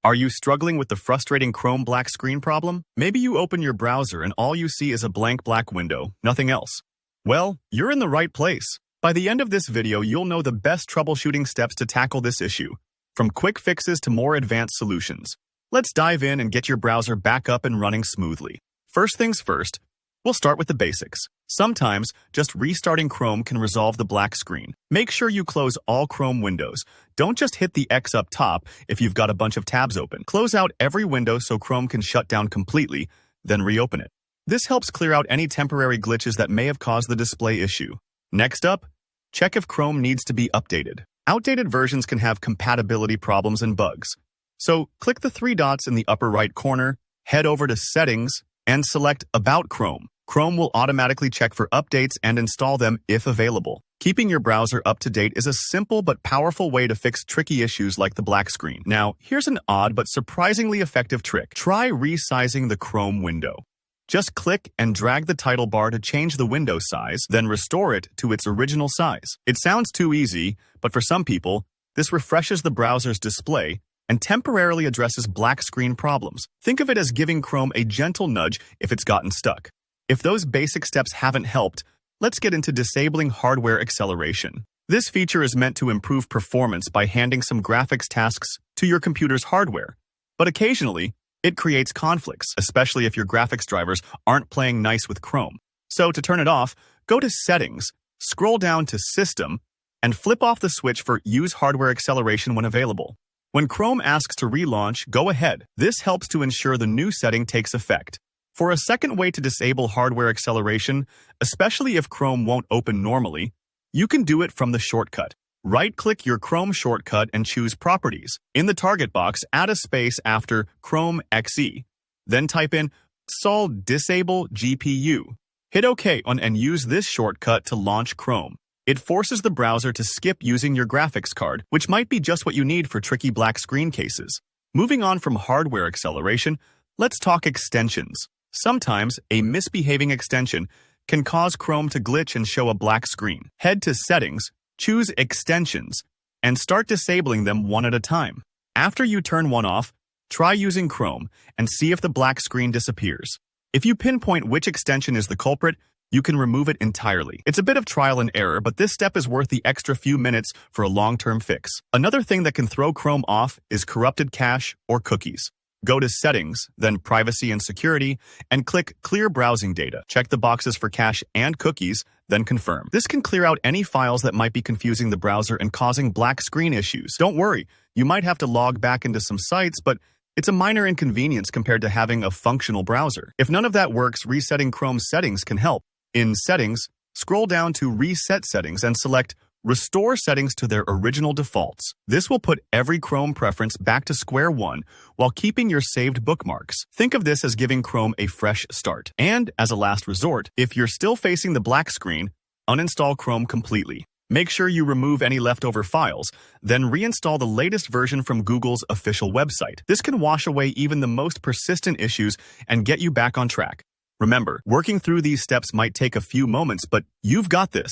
Are you struggling with the frustrating Chrome black screen problem? Maybe you open your browser and all you see is a blank black window, nothing else. Well, you're in the right place. By the end of this video, you'll know the best troubleshooting steps to tackle this issue, from quick fixes to more advanced solutions. Let's dive in and get your browser back up and running smoothly. First things first, we'll start with the basics. Sometimes, just restarting Chrome can resolve the black screen. Make sure you close all Chrome windows. Don't just hit the X up top if you've got a bunch of tabs open. Close out every window so Chrome can shut down completely, then reopen it. This helps clear out any temporary glitches that may have caused the display issue. Next up, check if Chrome needs to be updated. Outdated versions can have compatibility problems and bugs. So, click the three dots in the upper right corner, head over to Settings, and select About Chrome. Chrome will automatically check for updates and install them if available. Keeping your browser up to date is a simple but powerful way to fix tricky issues like the black screen. Now, here's an odd but surprisingly effective trick. Try resizing the Chrome window. Just click and drag the title bar to change the window size, then restore it to its original size. It sounds too easy, but for some people, this refreshes the browser's display and temporarily addresses black screen problems. Think of it as giving Chrome a gentle nudge if it's gotten stuck. If those basic steps haven't helped, let's get into disabling hardware acceleration. This feature is meant to improve performance by handing some graphics tasks to your computer's hardware. But occasionally, it creates conflicts, especially if your graphics drivers aren't playing nice with Chrome. So to turn it off, go to Settings, scroll down to System, and flip off the switch for Use Hardware Acceleration when available. When Chrome asks to relaunch, go ahead. This helps to ensure the new setting takes effect. For a second way to disable hardware acceleration, especially if Chrome won't open normally, you can do it from the shortcut. Right-click your Chrome shortcut and choose Properties. In the target box, add a space after Chrome XE. Then type in Sol Disable GPU. Hit OK and use this shortcut to launch Chrome. It forces the browser to skip using your graphics card, which might be just what you need for tricky black screen cases. Moving on from hardware acceleration, let's talk extensions. Sometimes, a misbehaving extension can cause Chrome to glitch and show a black screen. Head to Settings, choose Extensions, and start disabling them one at a time. After you turn one off, try using Chrome and see if the black screen disappears. If you pinpoint which extension is the culprit, you can remove it entirely. It's a bit of trial and error, but this step is worth the extra few minutes for a long-term fix. Another thing that can throw Chrome off is corrupted cache or cookies. Go to Settings, then Privacy and Security, and click Clear Browsing Data. Check the boxes for cache and cookies, then confirm. This can clear out any files that might be confusing the browser and causing black screen issues. Don't worry, you might have to log back into some sites, but it's a minor inconvenience compared to having a functional browser. If none of that works, resetting Chrome's settings can help. In Settings, scroll down to Reset Settings and select Restore settings to their original defaults. This will put every Chrome preference back to square one while keeping your saved bookmarks. Think of this as giving Chrome a fresh start. And as a last resort, if you're still facing the black screen, uninstall Chrome completely. Make sure you remove any leftover files, then reinstall the latest version from Google's official website. This can wash away even the most persistent issues and get you back on track. Remember, working through these steps might take a few moments, but you've got this.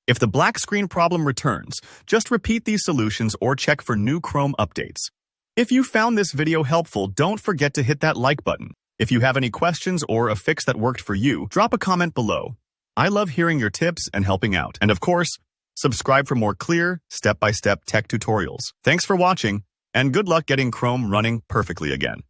If the black screen problem returns, just repeat these solutions or check for new Chrome updates. If you found this video helpful, don't forget to hit that like button. If you have any questions or a fix that worked for you, drop a comment below. I love hearing your tips and helping out. And of course, subscribe for more clear, step-by-step tech tutorials. Thanks for watching, and good luck getting Chrome running perfectly again.